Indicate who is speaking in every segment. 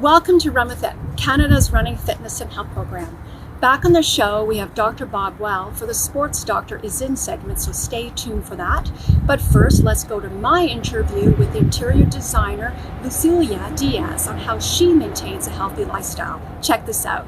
Speaker 1: Welcome to Run With It, Canada's running fitness and health program. Back on the show, we have Dr.Bobweil for the Sports Doctor is In segment, so stay tuned for that. But first, let's go to my interview with interior designer Lucila Diaz on how she maintains a healthy lifestyle. Check this out.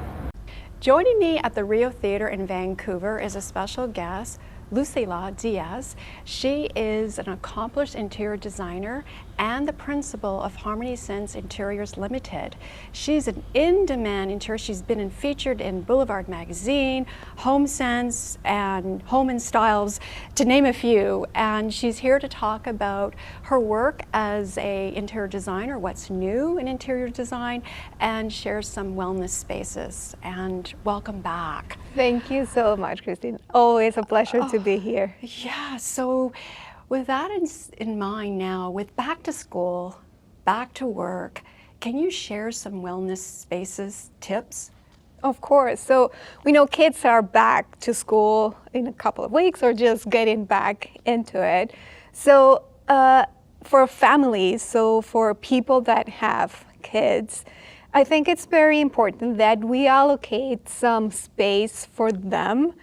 Speaker 1: Joining me at the Rio Theatre in Vancouver is a special guest, Lucila Diaz. She is an accomplished interior designer and the principal of Harmony Sense Interiors Limited. She's an in-demand interior. She's been featured in Boulevard Magazine, Home Sense, and Home and Styles, to name a few. And she's here to talk about her work as an interior designer, what's new in interior design, and share some wellness spaces. And welcome back.
Speaker 2: Thank you so much, Christine. Always a pleasure to be here.
Speaker 1: Yeah, so with that in mind now, with back to school, back to work, can you share some wellness spaces tips?
Speaker 2: Of course. So we know kids are back to school in a couple of weeks or just getting back into it. So for families, so for people that have kids, I think it's very important that we allocate some space for them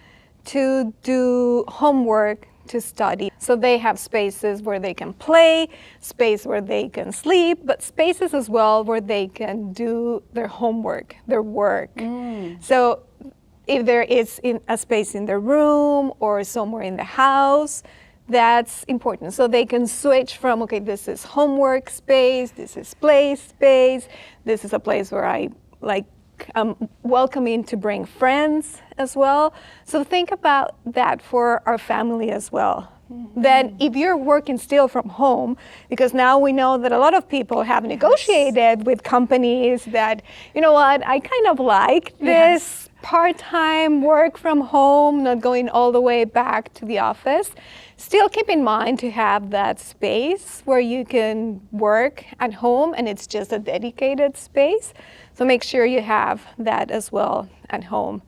Speaker 2: to do homework, to study. So they have spaces where they can play, space where they can sleep, but spaces as well where they can do their homework, their work. So if there is a space in their room or somewhere in the house, that's important. So they can switch from, okay, this is homework space, this is play space, this is a place where I welcoming to bring friends as well. So think about that for our family as well. Then if you're working still from home, because now we know that a lot of people have negotiated with companies that, you know what, I kind of like this part-time work from home, not going all the way back to the office. Still keep in mind to have that space where you can work at home and it's just a dedicated space. So make sure you have that as well at home.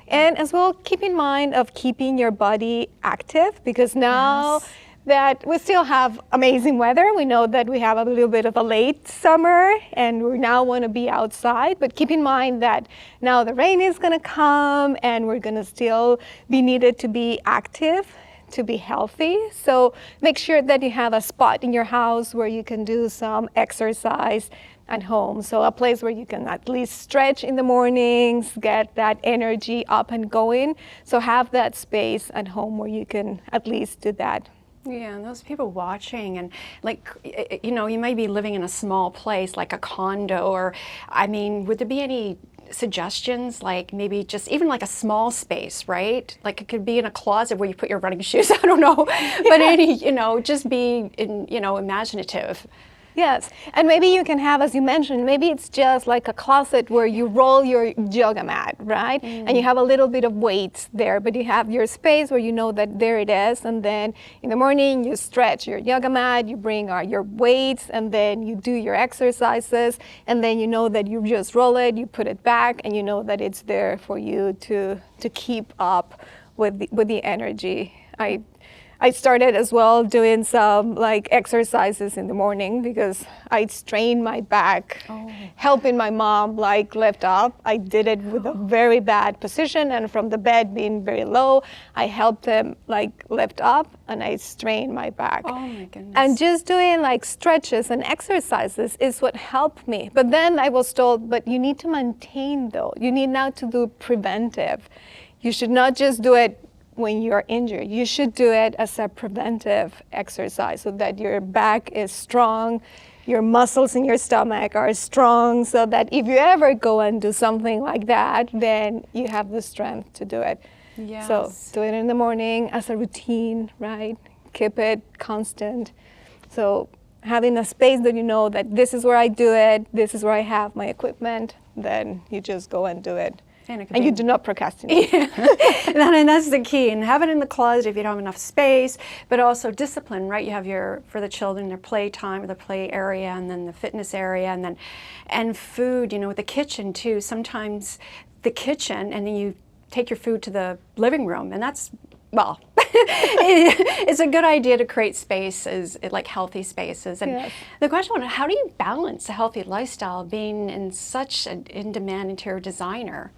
Speaker 2: And as well, keep in mind of keeping your body active, because now that we still have amazing weather, we know that we have a little bit of a late summer and we now want to be outside, but keep in mind that now the rain is going to come and we're going to still be needed to be active, to be healthy. So make sure that you have a spot in your house where you can do some exercise at home. So a place where you can at least stretch in the mornings, get that energy up and going. So have that space at home where you can at least do that.
Speaker 1: Yeah, and those people watching and you know, you might be living in a small place like a condo or, I mean, would there be any suggestions, like maybe just even like a small space, right? Like it could be in a closet where you put your running shoes, I don't know, but any, you know, just be, imaginative.
Speaker 2: Yes, and maybe you can have, as you mentioned, maybe it's just like a closet where you roll your yoga mat, right? And you have a little bit of weights there, but you have your space where you know that there it is, and then in the morning you stretch your yoga mat, you bring your weights, and then you do your exercises, and then you know that you just roll it, you put it back, and you know that it's there for you to keep up with the energy. I started as well doing some exercises in the morning because I strained my back, helping my mom lift up. I did it with a very bad position, and from the bed being very low, I helped them lift up, and I strained my back.
Speaker 1: Oh my goodness.
Speaker 2: And just doing stretches and exercises is what helped me. But then I was told, but you need to maintain though. You need now to do preventive. You should not just do it when you're injured. You should do it as a preventive exercise so that your back is strong, your muscles in your stomach are strong, so that if you ever go and do something like that, then you have the strength to do it.
Speaker 1: Yes.
Speaker 2: So do it in the morning as a routine, right? Keep it constant. So having a space that you know that this is where I do it, this is where I have my equipment, then you just go and do it. And you do not procrastinate.
Speaker 1: Yeah. And that's the key. And have it in the closet if you don't have enough space, but also discipline, right? You have for the children, their play time, the play area, and then the fitness area, and food, with the kitchen too. Sometimes the kitchen, and then you take your food to the living room, and that's
Speaker 3: well, it's a good idea to create spaces, like healthy spaces. And
Speaker 2: Yes.
Speaker 3: the question was, how do you balance a healthy lifestyle being in such an in-demand interior designer?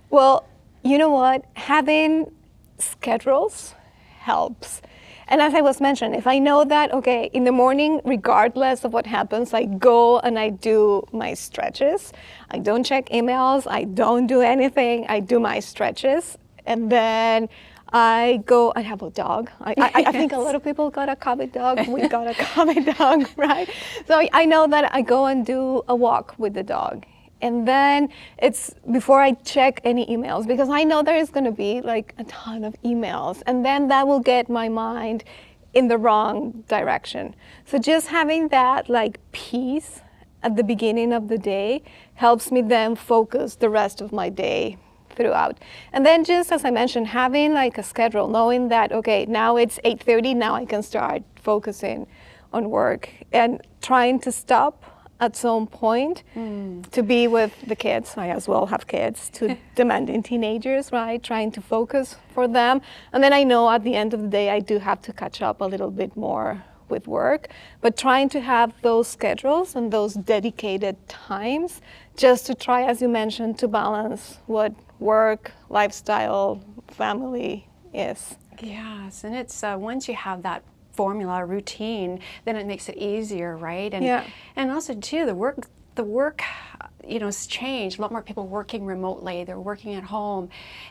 Speaker 2: Well, you know what? Having schedules helps. And as I was mentioning, if I know that, okay, in the morning, regardless of what happens, I go and I do my stretches. I don't check emails. I don't do anything. I do my stretches. And then I go, I have a dog. I think a lot of people got a COVID dog. We got a COVID dog, right? So I know that I go and do a walk with the dog. And then it's before I check any emails, because I know there is going to be like a ton of emails, and then that will get my mind in the wrong direction. So just having that like peace at the beginning of the day helps me then focus the rest of my day throughout. And then just as I mentioned, having like a schedule, knowing that, okay, now it's 8:30, now I can start focusing on work, and trying to stop at some point to be with the kids. I as well have kids, to demanding teenagers, right? Trying to focus for them. And then I know at the end of the day, I do have to catch up a little bit more with work, but trying to have those schedules and those dedicated times just to try, as you mentioned, to balance what work, lifestyle, family is.
Speaker 3: Yes, and it's once you have that formula, routine, then it makes it easier, right? And
Speaker 2: Yeah.
Speaker 3: and also too, the work, you know, has changed. A lot more people working remotely. They're working at home.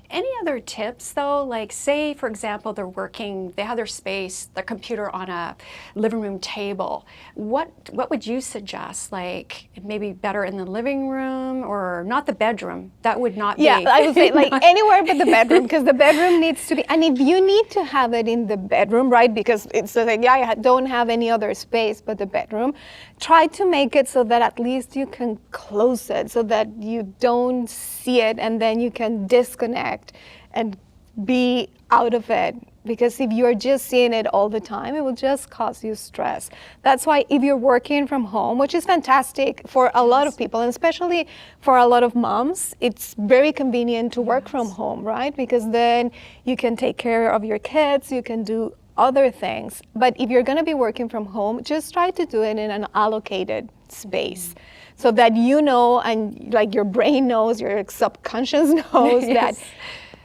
Speaker 3: Any other tips though? Like say, for example, they have their space, their computer on a living room table. What would you suggest? Like maybe better in the living room or not the bedroom? That would not be.
Speaker 2: Yeah, I would say like anywhere but the bedroom, because the bedroom needs to be, and if you need to have it in the bedroom, right, because it's like, yeah, I don't have any other space but the bedroom, try to make it so that at least you can close it, so that you don't see it, and then you can disconnect and be out of it. Because if you're just seeing it all the time, it will just cause you stress. That's why if you're working from home, which is fantastic for a lot of people, and especially for a lot of moms, it's very convenient to work from home, right? Because then you can take care of your kids, you can do other things. But if you're going to be working from home, just try to do it in an allocated space. So that you know, and like your brain knows, your subconscious knows that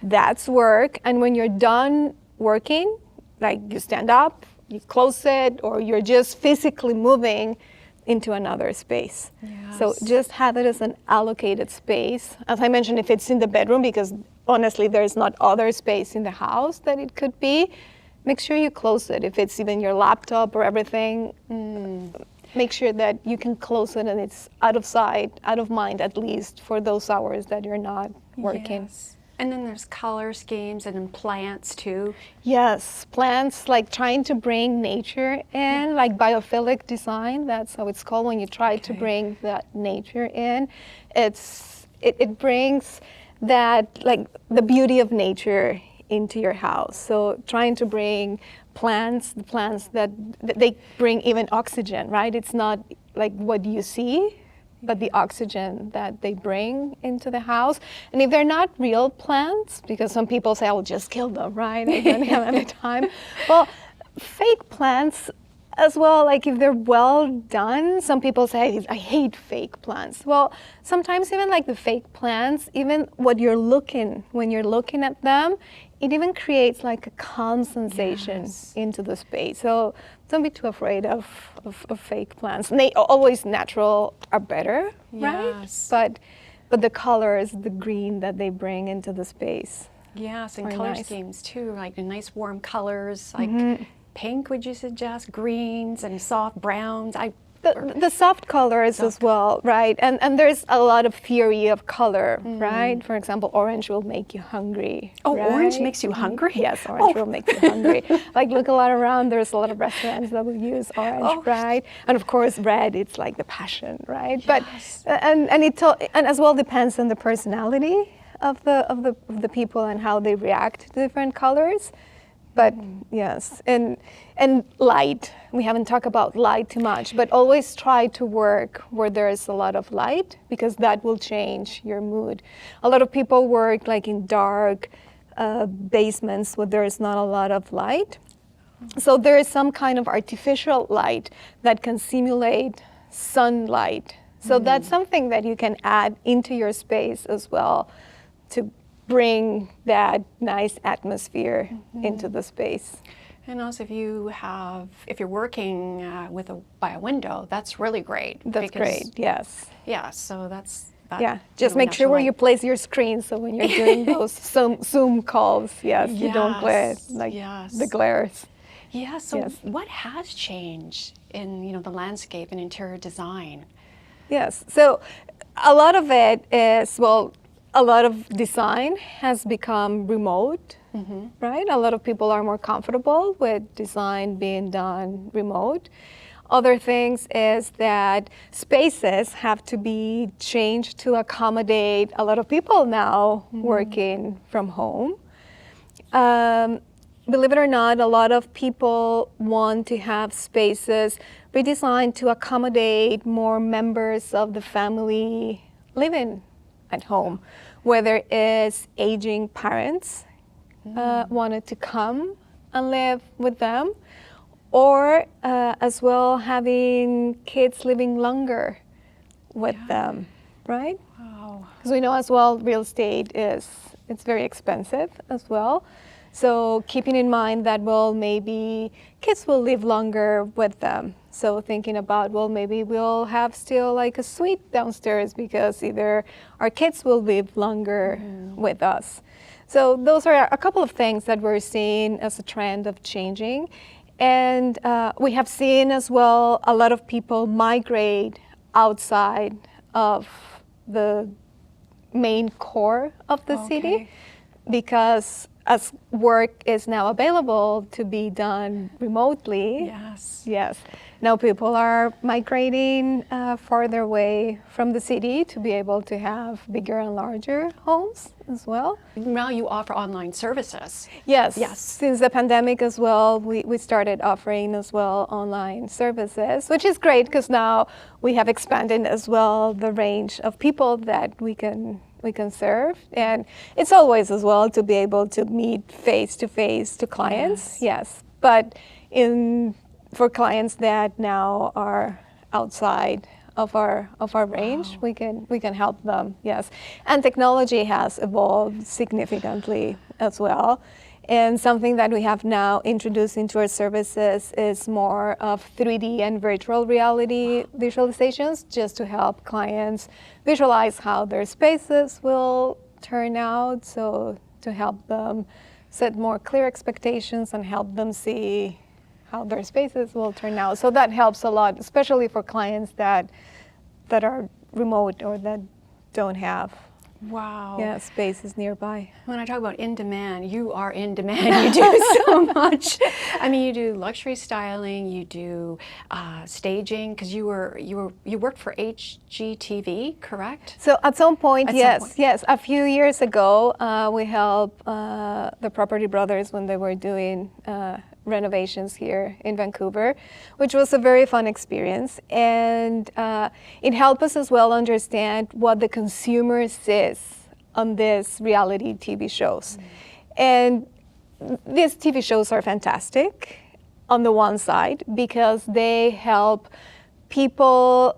Speaker 2: that's work. And when you're done working, like you stand up, you close it, or you're just physically moving into another space.
Speaker 3: Yes.
Speaker 2: So just have it as an allocated space. As I mentioned, if it's in the bedroom, because honestly, there's not other space in the house that it could be, make sure you close it. If it's even your laptop or everything, make sure that you can close it and it's out of sight, out of mind, at least for those hours that you're not working.
Speaker 3: Yes. And then there's color schemes and then plants too.
Speaker 2: Yes, plants, like trying to bring nature in, like biophilic design, that's how it's called, when you try to bring that nature in. It brings that, like the beauty of nature into your house. So trying to bring the plants that they bring even oxygen, right? It's not like what you see, but the oxygen that they bring into the house. And if they're not real plants, because some people say, I'll just kill them, right? I don't have any time. Well, fake plants as well, like if they're well done, some people say, I hate fake plants. Well, sometimes even like the fake plants, even when you're looking at them, it even creates like a calm sensation into the space. So don't be too afraid of fake plants. And they always natural are better, right? But the colors, the green that they bring into the space.
Speaker 3: Yes, and
Speaker 2: are
Speaker 3: color
Speaker 2: nice.
Speaker 3: schemes too, like the nice warm colors, like pink, would you suggest? Greens and soft browns.
Speaker 2: The soft colors as well, right? And there's a lot of theory of color, right? For example, orange will make you hungry.
Speaker 3: Oh,
Speaker 2: right?
Speaker 3: orange makes you hungry?
Speaker 2: Yes, orange will make you hungry. Like look a lot around, there's a lot of restaurants that will use orange, right? And of course, red, it's like the passion, right?
Speaker 3: Yes.
Speaker 2: But and as well depends on the personality of the people and how they react to different colors. But yes, and light. We haven't talked about light too much, but always try to work where there is a lot of light, because that will change your mood. A lot of people work like in dark basements where there is not a lot of light. So there is some kind of artificial light that can simulate sunlight. So that's something that you can add into your space as well to bring that nice atmosphere into the space.
Speaker 3: And also, if you're working by a window, that's really great.
Speaker 2: That's great. Yes.
Speaker 3: Yeah. So that's.
Speaker 2: Yeah, just make sure where you place your screen so when you're doing those Zoom calls, you don't glare, the glares.
Speaker 3: Yeah, so what has changed in the landscape and interior design?
Speaker 2: Yes, so a lot of it is, a lot of design has become remote, right? A lot of people are more comfortable with design being done remote. Other things is that spaces have to be changed to accommodate a lot of people now working from home. Believe it or not, a lot of people want to have spaces redesigned to accommodate more members of the family living at home, whether it's aging parents wanted to come and live with them, or as well having kids living longer with them, right?
Speaker 3: Wow.
Speaker 2: Because we know as well real estate it's very expensive as well. So keeping in mind that, maybe kids will live longer with them. So thinking about, maybe we'll have still like a suite downstairs because either our kids will live longer with us. So those are a couple of things that we're seeing as a trend of changing. And we have seen as well a lot of people migrate outside of the main core of the city because as work is now available to be done remotely. Yes. Now people are migrating farther away from the city to be able to have bigger and larger homes as well.
Speaker 3: Now you offer online services.
Speaker 2: Yes. Since the pandemic as well, we started offering as well online services, which is great because now we have expanded as well the range of people that we can serve, and it's always as well to be able to meet face-to-face to clients. Yes, but for clients that now are outside of our range, we can help them. Yes, and technology has evolved significantly as well. And something that we have now introduced into our services is more of 3D and virtual reality visualizations, just to help clients visualize how their spaces will turn out, so to help them set more clear expectations and help them see how their spaces will turn out. So that helps a lot, especially for clients that are remote or that don't have spaces nearby.
Speaker 3: When I talk about in demand, you are in demand. You do so much. I mean, you do luxury styling, you do staging, because you worked for HGTV, correct?
Speaker 2: So at some point, yes. A few years ago, we helped the Property Brothers when they were doing renovations here in Vancouver, which was a very fun experience. And it helped us as well understand what the consumer sees on these reality TV shows. And these TV shows are fantastic on the one side because they help people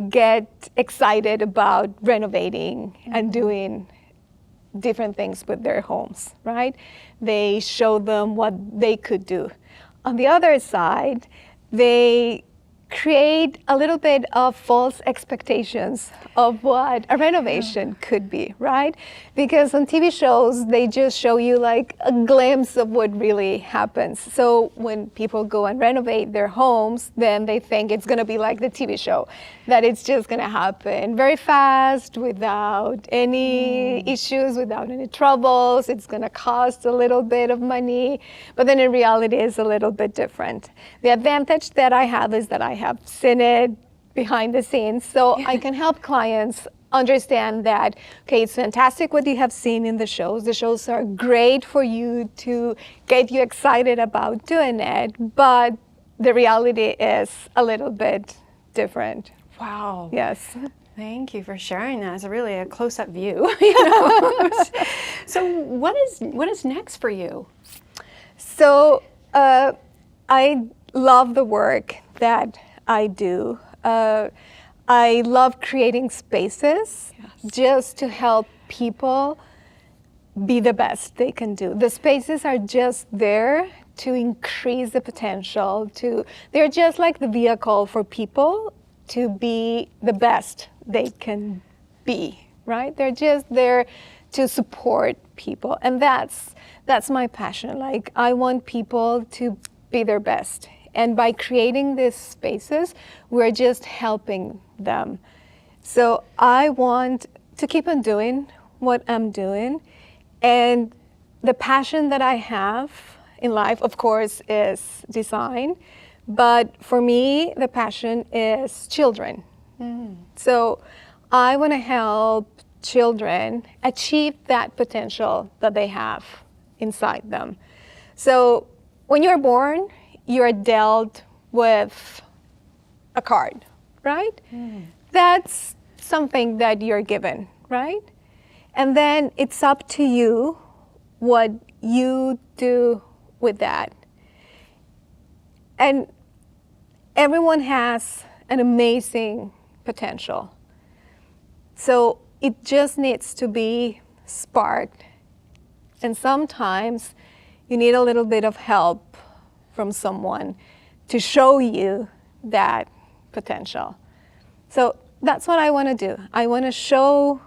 Speaker 2: get excited about renovating and doing different things with their homes, right? They show them what they could do. On the other side, they create a little bit of false expectations of what a renovation could be, right? Because on TV shows, they just show you like a glimpse of what really happens. So when people go and renovate their homes, then they think it's gonna be like the TV show, that it's just gonna happen very fast without any issues, without any troubles. It's gonna cost a little bit of money, but then in reality it's a little bit different. The advantage that I have is that I have seen it behind the scenes, so I can help clients understand that, okay, it's fantastic what you have seen in the shows. The shows are great for you to get you excited about doing it, but the reality is a little bit different.
Speaker 3: Wow.
Speaker 2: Yes.
Speaker 3: Thank you for sharing that. It's really a close-up view. You know? So what is next for you?
Speaker 2: So I love the work that I do. I love creating spaces just to help people be the best they can do. The spaces are just there to increase the potential. They're just like the vehicle for people to be the best they can be, right? They're just there to support people, and that's my passion. Like, I want people to be their best, and by creating these spaces, we're just helping them. So I want to keep on doing what I'm doing, and the passion that I have in life, of course, is design, but for me, the passion is children. So I want to help children achieve that potential that they have inside them. So when you're born, you're dealt with a card, right? That's something that you're given, right? And then it's up to you what you do with that. And everyone has an amazing potential. So it just needs to be sparked. And sometimes you need a little bit of help from someone to show you that potential. So that's what I want to do. I want to show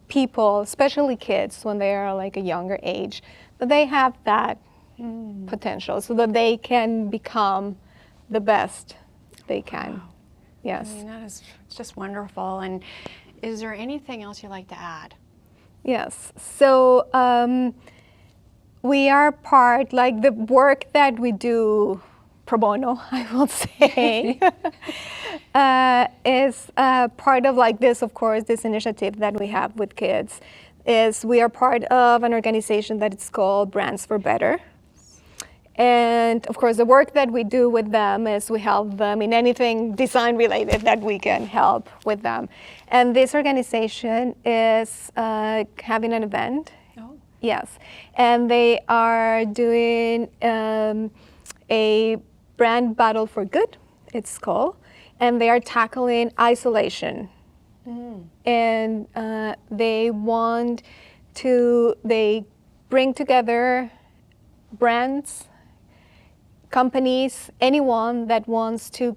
Speaker 2: people, especially kids when they are like a younger age, that they have that potential so that they can become the best they can.
Speaker 3: Wow.
Speaker 2: Yes.
Speaker 3: I mean, that is just wonderful. And is there anything else you'd like to add?
Speaker 2: Yes. So we are part, like the work that we do pro bono, I will say, is part of like this, of course, this initiative that we have with kids, is we are part of an organization that is called Brands for Better. And of course, the work that we do with them is we help them in anything design related that we can help with them. And this organization is having an event.
Speaker 3: Oh.
Speaker 2: Yes. And they are doing a brand battle for good, it's called. And they are tackling isolation. And they bring together brands, companies, anyone that wants to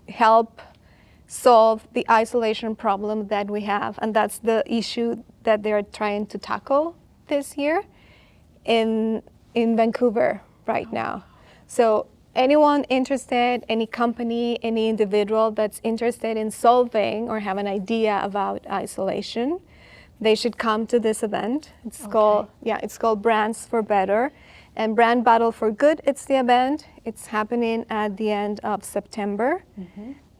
Speaker 2: help solve the isolation problem that we have. And that's the issue that they're trying to tackle this year in Vancouver right now. So anyone interested, any company, any individual that's interested in solving or have an idea about isolation, they should come to this event. It's called Brands for Better. And Brand Battle for Good, it's the event. It's happening at the end of September.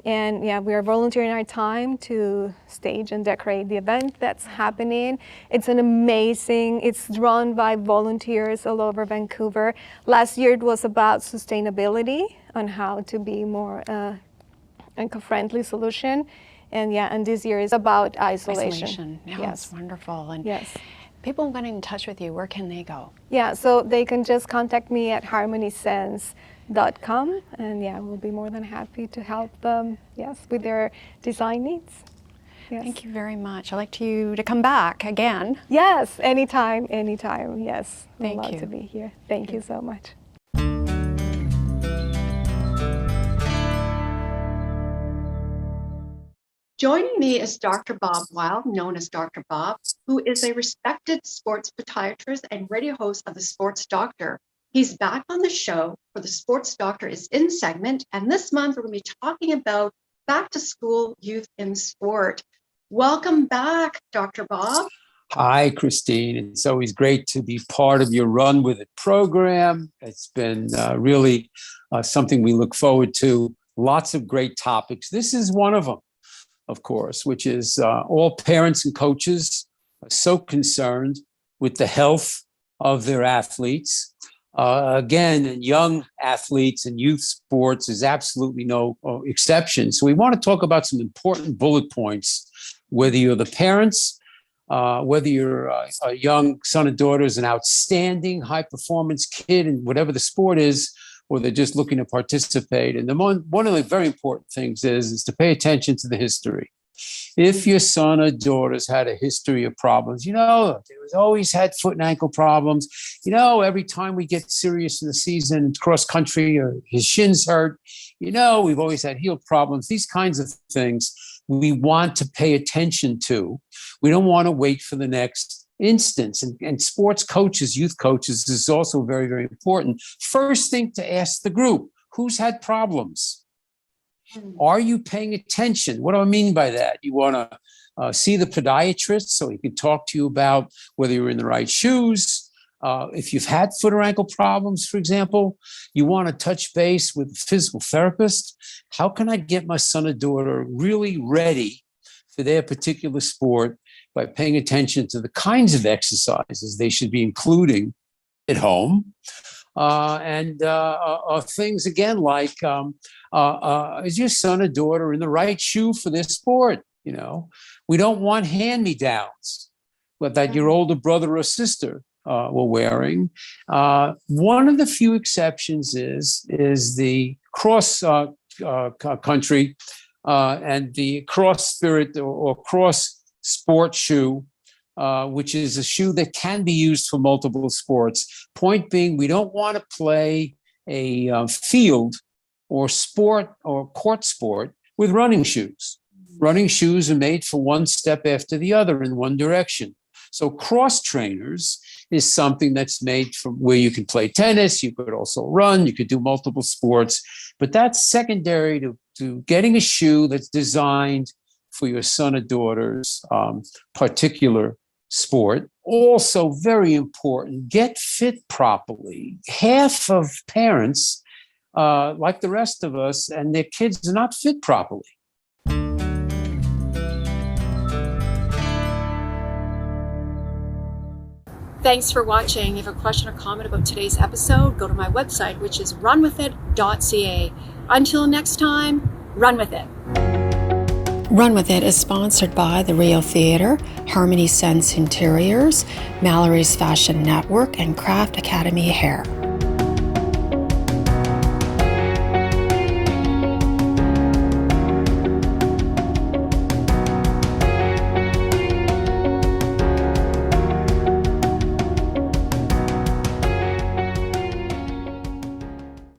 Speaker 2: And yeah, we are volunteering our time to stage and decorate the event that's happening. It's run by volunteers all over Vancouver. Last year it was about sustainability, on how to be more eco-friendly solution. And this year is about isolation.
Speaker 3: Yeah,
Speaker 2: Yes.
Speaker 3: that's wonderful. And
Speaker 2: Yes.
Speaker 3: people getting in touch with you, where can they go?
Speaker 2: Yeah, so they can just contact me at harmonysense.com, and yeah, we'll be more than happy to help them, with their design needs. Yes.
Speaker 3: Thank you very much. I'd like you to come back again.
Speaker 2: Yes, anytime, yes.
Speaker 3: Thank
Speaker 2: I'd love
Speaker 3: you.
Speaker 2: to be here. Thank you so much.
Speaker 1: Joining me is Dr. Weil, known as Dr. Bob, who is a respected sports podiatrist and radio host of the Sports Doctor. He's back on the show for the Sports Doctor is In segment, and this month we're going to be talking about back to school youth in sport. Welcome back, Dr. Bob.
Speaker 4: Hi, Christine. It's always great to be part of your Run With It program. It's been really something we look forward to. Lots of great topics. This is one of them, of course, which is all parents and coaches are so concerned with the health of their athletes. Again, in young athletes and youth sports is absolutely no exception. So we want to talk about some important bullet points, whether you're the parents, whether you're a young son or daughter is an outstanding high-performance kid in whatever the sport is, or they're just looking to participate. And one of the very important things is to pay attention to the history. If your son or daughter's had a history of problems, they was always had foot and ankle problems. Every time we get serious in the season, cross country, or his shin's hurt, we've always had heel problems. These kinds of things we want to pay attention to. We don't want to wait for the next instance. And sports coaches, youth coaches, is also very, very important. First thing to ask the group, who's had problems? Are you paying attention? What do I mean by that? You want to see the podiatrist so he can talk to you about whether you're in the right shoes. If you've had foot or ankle problems, for example, you want to touch base with a physical therapist. How can I get my son or daughter really ready for their particular sport by paying attention to the kinds of exercises they should be including at home? And things again like, is your son or daughter in the right shoe for this sport? We don't want hand-me-downs that your older brother or sister were wearing. One of the few exceptions is the cross country and the cross spirit or cross sport shoe, which is a shoe that can be used for multiple sports. Point being, we don't want to play a field or sport or court sport with running shoes. Running shoes are made for one step after the other in one direction. So cross trainers is something that's made from where you can play tennis, you could also run, you could do multiple sports, but that's secondary to getting a shoe that's designed for your son or daughter's particular sport. Also very important, get fit properly. Half of parents, like the rest of us, and their kids are not fit properly.
Speaker 1: Thanks for watching. If you have a question or comment about today's episode, go to my website, which is runwithit.ca. Until next time, run with it. Run With It is sponsored by the Rio Theatre, Harmony Sense Interiors, Mallory's Fashion Network, and Craft Academy Hair.